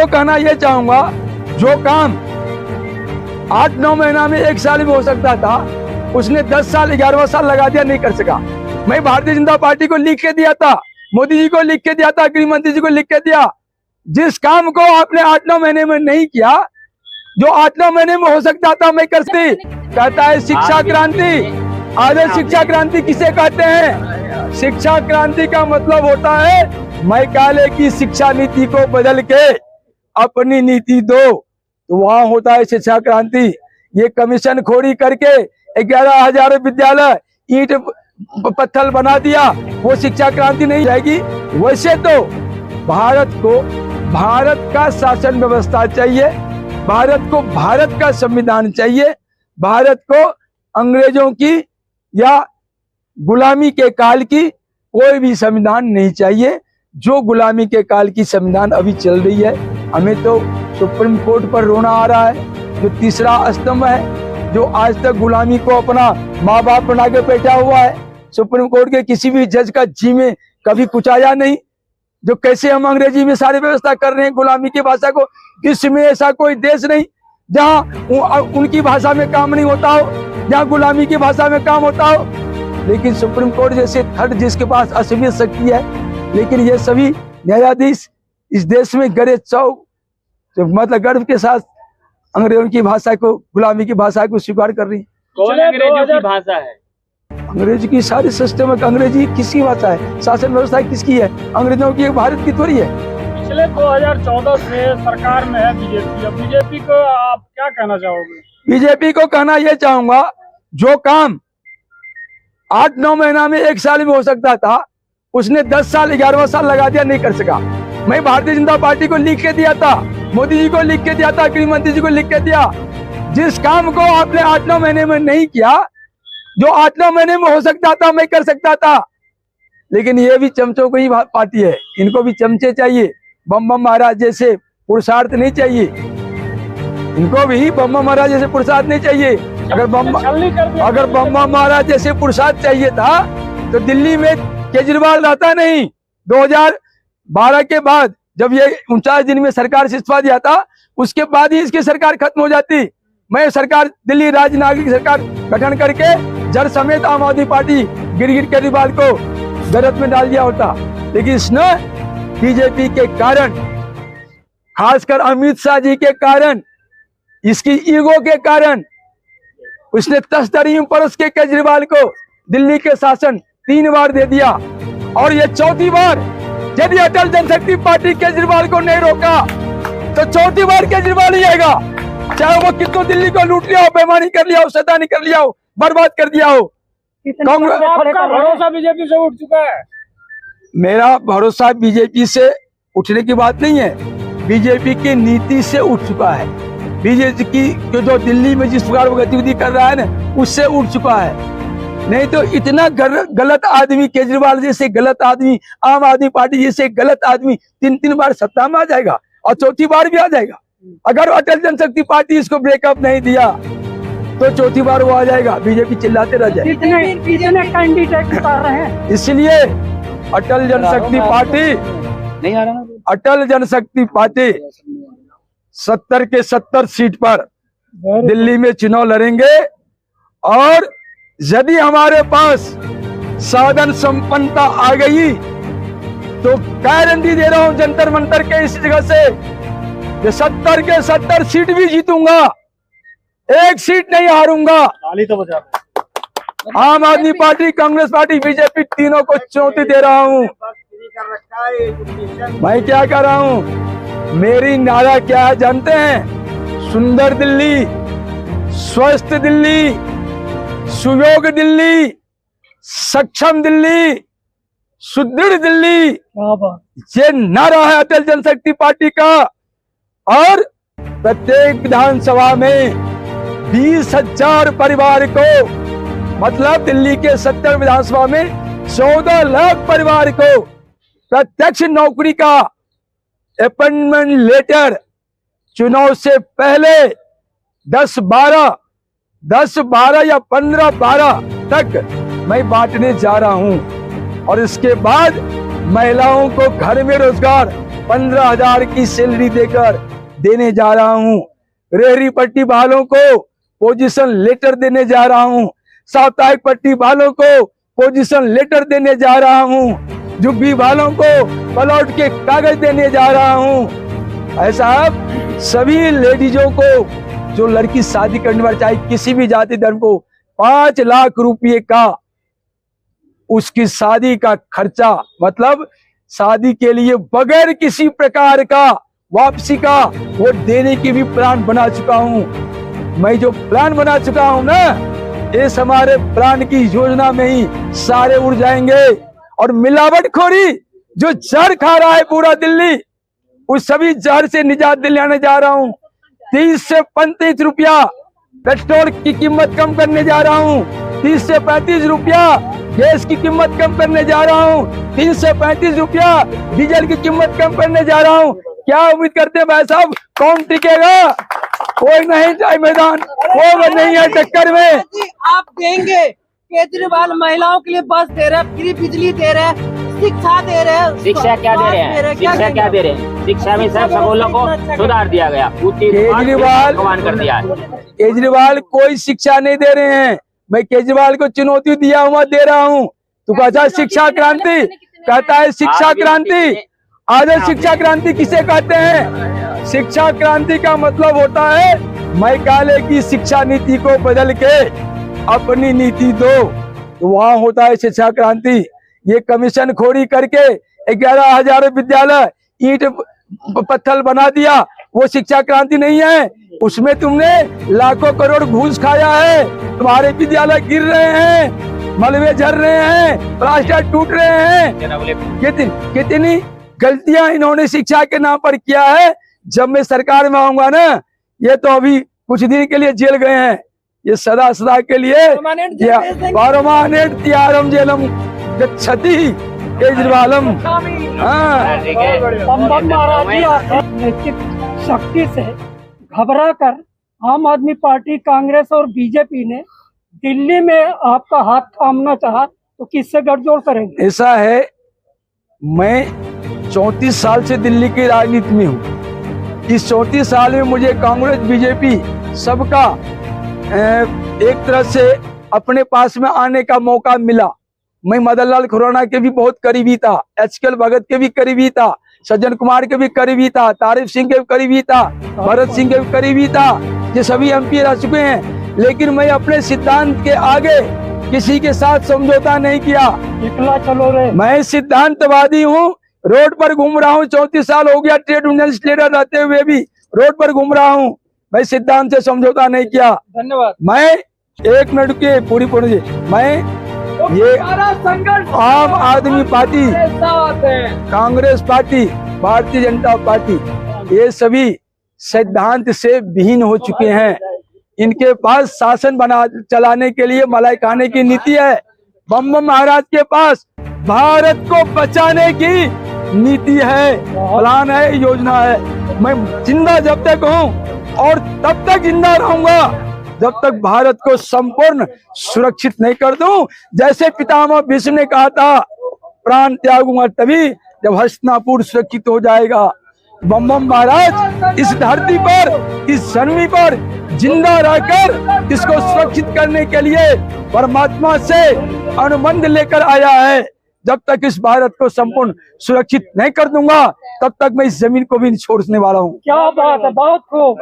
को कहना ये चाहूंगा, जो काम 8-9 महीना में 1 साल में हो सकता था, उसने 10 साल 11वां साल लगा दिया, नहीं कर सका। मैं भारतीय जनता पार्टी को लिख के दिया था, मोदी जी को लिख के दिया था, गृह मंत्री जी को लिख के दिया। जिस काम को आपने 8-9 महीने में नहीं किया, जो 8-9 महीने में हो सकता था, मैं करती। कहता है शिक्षा क्रांति। आज शिक्षा क्रांति किसे कहते हैं? शिक्षा क्रांति का मतलब होता है मैकाले की शिक्षा नीति को बदल के अपनी नीति दो, तो वहां होता है शिक्षा क्रांति। ये कमीशन खोरी करके 11,000 विद्यालय ईंट पत्थर बना दिया, वो शिक्षा क्रांति नहीं रहेगी। वैसे तो भारत का शासन व्यवस्था चाहिए, भारत को भारत का संविधान चाहिए, भारत को अंग्रेजों की या गुलामी के काल की कोई भी संविधान नहीं चाहिए। जो गुलामी के काल की संविधान अभी चल रही है, हमें तो सुप्रीम कोर्ट पर रोना आ रहा है, जो तीसरा स्तंभ है, जो आज तक गुलामी को अपना माँ बाप बना के बैठा हुआ है। सुप्रीम कोर्ट के किसी भी जज का जी में कभी कुछ आया नहीं। जो कैसे हम अंग्रेजी में सारी व्यवस्था कर रहे हैं गुलामी की भाषा को, विश्व में ऐसा कोई देश नहीं जहां उनकी भाषा में काम नहीं होता हो, जहां गुलामी की भाषा में काम होता हो। लेकिन सुप्रीम कोर्ट जैसे थर्ड जिसके पास असीमित शक्ति है, लेकिन ये सभी न्यायाधीश इस देश में गरे चौक मतलब गर्व के साथ अंग्रेजों की भाषा को, गुलामी की भाषा को स्वीकार कर रही है। कौन अंग्रेजों की भाषा है? अंग्रेजी की सारी सिस्टम है। अंग्रेजी किसकी भाषा है? शासन व्यवस्था किसकी है? अंग्रेजों की, भारत की थोड़ी है। पिछले 2014 से सरकार में है बीजेपी। अब बीजेपी को आप क्या कहना चाहोगे? बीजेपी को कहना यह चाहूंगा, जो काम 8-9 महीना में 1 साल में हो सकता था, उसने 10 साल 11वां साल लगा दिया, नहीं कर सका। मैं भारतीय जनता पार्टी को लिख के दिया था, मोदी जी को लिख के दिया था, गृह मंत्री जी को लिख के दिया। जिस काम को आपने 8-9 महीने में नहीं किया, जो 8-9 महीने में हो सकता था, मैं कर सकता था। लेकिन ये भी चमचों की पार्टी है, इनको भी चमचे चाहिए। बम महाराज जैसे पुरुषार्थ नहीं चाहिए, इनको भी बम महाराज जैसे पुरुषार्थ नहीं चाहिए। अगर बम महाराज जैसे पुरुषार्थ चाहिए था तो दिल्ली में केजरीवाल रहता नहीं। 2012 के बाद जब ये 49 दिन में सरकार से इस्तीफा दिया था, उसके बाद ही इसकी सरकार खत्म हो जाती। मैं सरकार दिल्ली राज्य नागरिक सरकार गठन करके जड़ समेत आम आदमी पार्टी गिरगिट केजरीवाल को गलत में डाल दिया होता। लेकिन इसने बीजेपी के कारण, खासकर अमित शाह जी के कारण, इसकी ईगो के कारण, उसने तस्तरीम परस के केजरीवाल को दिल्ली के शासन 3 बार दे दिया। और ये 4थी बार, यदि अटल जनशक्ति पार्टी केजरीवाल को नहीं रोका तो 4थी बार केजरीवाल ही आएगा। चाहे वो कितनों दिल्ली को लूट लिया हो, बेईमानी कर लिया हो, शैतानी कर लिया हो, बर्बाद कर दिया हो। कांग्रेस का भरोसा बीजेपी से उठ चुका है। मेरा भरोसा बीजेपी से उठने की बात नहीं है, बीजेपी की नीति से उठ चुका है। बीजेपी की जो दिल्ली में जिस प्रकार वो गतिविधि कर रहा है ना, उससे उठ चुका है। नहीं तो इतना गलत आदमी, केजरीवाल जैसे गलत आदमी, आम आदमी पार्टी जैसे गलत आदमी 3 बार सत्ता में आ जाएगा और 4थी बार भी आ जाएगा। अगर अटल जनशक्ति पार्टी इसको ब्रेकअप नहीं दिया तो 4थी बार वो आ जाएगा। बीजेपी चिल्लाते रह जाए। कितने कैंडिडेट उतार रहे हैं? इसलिए अटल जनशक्ति पार्टी नहीं आ रहा, अटल जनशक्ति पार्टी 70 के 70 सीट पर दिल्ली में चुनाव लड़ेंगे। और यदि हमारे पास साधन संपन्नता आ गई तो गारंटी दे रहा हूं जंतर मंतर के इस जगह से 70 के 70 सीट भी जीतूंगा, 1 सीट नहीं हारूंगा। ताली तो बजा। आम आदमी पार्टी, कांग्रेस पार्टी, बीजेपी तीनों को चुनौती दे रहा हूं। मैं क्या कर रहा हूं? मेरी नारा क्या है जानते हैं? सुंदर दिल्ली, स्वस्थ दिल्ली, सुयोग दिल्ली, सक्षम दिल्ली, सुदृढ़ दिल्ली। ये नारा है अटल जनशक्ति पार्टी का। और प्रत्येक विधानसभा में 20,000 परिवार को, मतलब दिल्ली के 70 विधानसभा में 14 लाख परिवार को प्रत्यक्ष नौकरी का अपॉइंटमेंट लेटर चुनाव से पहले 10-12 या 15-12 तक मैं बांटने जा रहा हूं। और इसके बाद महिलाओं को घर में रोजगार, 15,000 की सैलरी देकर देने जा रहा हूँ। रेहड़ी पट्टी वालों को पोजीशन लेटर देने जा रहा हूँ। साप्ताहिक पट्टी वालों को पोजीशन लेटर देने जा रहा हूँ। झुग्गी वालों को प्लॉट के कागज देने जा रहा हूँ। ऐसा सभी लेडीजों को जो लड़की शादी करने वाली चाहे किसी भी जाति धर्म को 5 लाख रुपए का उसकी शादी का खर्चा, मतलब शादी के लिए बगैर किसी प्रकार का वापसी का वो देने की भी प्लान बना चुका हूँ। मैं जो प्लान बना चुका हूँ ना, इस हमारे प्लान की योजना में ही सारे उड़ जाएंगे। और मिलावटखोरी जो जहर खा रहा है पूरा दिल्ली, उस सभी जहर से निजात दिलाने जा रहा हूँ। 30 से 35 रुपया पेट्रोल की कीमत कम करने जा रहा हूँ। 30 से 35 रुपया गैस की कीमत कम करने जा रहा हूँ। 30 से 35 रुपया डीजल की कीमत कम करने जा रहा हूँ। क्या उम्मीद करते हैं भाई साहब, कौन टिकेगा? कोई नहीं जाए मैदान, वो नहीं है टक्कर में। आप देंगे? केजरीवाल महिलाओं के लिए बस दे रहे हैं, फ्री बिजली दे रहे हैं, शिक्षा दे रहे हैं। शिक्षा क्या दे रहे हैं? शिक्षा क्या दे रहे हैं? शिक्षा में सब स्कूलों को सुधार दिया गया। भगवान कर दिया है। केजरीवाल कोई शिक्षा नहीं दे रहे हैं। मैं केजरीवाल को चुनौती दिया हुआ दे रहा हूँ। तू कहता है शिक्षा क्रांति, कहता है शिक्षा क्रांति। आज शिक्षा क्रांति किसे कहते हैं? शिक्षा क्रांति का मतलब होता है मैकाले की शिक्षा नीति को बदल के अपनी नीति दो, तो वहाँ होता है शिक्षा क्रांति। ये कमीशन खोरी करके 11,000 विद्यालय ईंट पत्थर बना दिया, वो शिक्षा क्रांति नहीं है। उसमें तुमने लाखों करोड़ घूस खाया है। तुम्हारे विद्यालय गिर रहे हैं, मलबे झर रहे हैं, प्लास्टर टूट रहे हैं। कितनी गलतियां इन्होंने शिक्षा के नाम पर किया है। जब मैं सरकार में आऊंगा ना, ये तो अभी कुछ दिन के लिए जेल गए हैं, ये सदा सदा के लिए परमानेंट त्यारम जेलम गच्छति केजरीवालम। नैतिक शक्ति से घबरा कर आम आदमी पार्टी, कांग्रेस और बीजेपी ने दिल्ली में आपका हाथ थामना चाहा, तो किससे गठजोड़ करेंगे? ऐसा है, मैं 34 साल से दिल्ली की राजनीति में हूँ। इस 34 साल में मुझे कांग्रेस बीजेपी सबका एक तरह से अपने पास में आने का मौका मिला। मैं मदन लाल खुराना के भी बहुत करीबी था, HKL भगत के भी करीबी था, सज्जन कुमार के भी करीबी था, तारिफ सिंह के भी करीबी था, भरत सिंह के भी करीबी था। ये सभी MP रह चुके हैं, लेकिन मैं अपने सिद्धांत के आगे किसी के साथ समझौता नहीं किया। इकला चलो रे। मैं सिद्धांतवादी हूँ, रोड पर घूम रहा हूँ। 34 साल हो गया ट्रेड यूनियन लीडर रहते हुए भी रोड पर घूम रहा हूँ। मैं सिद्धांत से समझौता नहीं किया। धन्यवाद। मैं 1 मिनट के पूरी मैं ये आम आदमी party, Congress party, Bharatiya Janata party, ये सभी सिद्धांत से विहीन हो चुके हैं। इनके पास शासन चलाने के लिए मलाई खाने की नीति है। बम महाराज के पास भारत को बचाने की नीति है, प्लान है, योजना है। मैं जिंदा जब तक हूँ और तब तक जिंदा रहूंगा जब तक भारत को संपूर्ण सुरक्षित नहीं कर दूं। जैसे पितामह भीष्म ने कहा था, प्राण त्यागूंगा तभी जब हस्तिनापुर सुरक्षित हो जाएगा। बम महाराज इस धरती पर, इस जन्मी पर जिंदा रहकर इसको सुरक्षित करने के लिए परमात्मा से अनुबंध लेकर आया है। जब तक इस भारत को संपूर्ण सुरक्षित नहीं कर दूंगा, तब तक मैं इस जमीन को भी नहीं छोड़ने वाला हूँ। क्या बात है, बहुत खूब।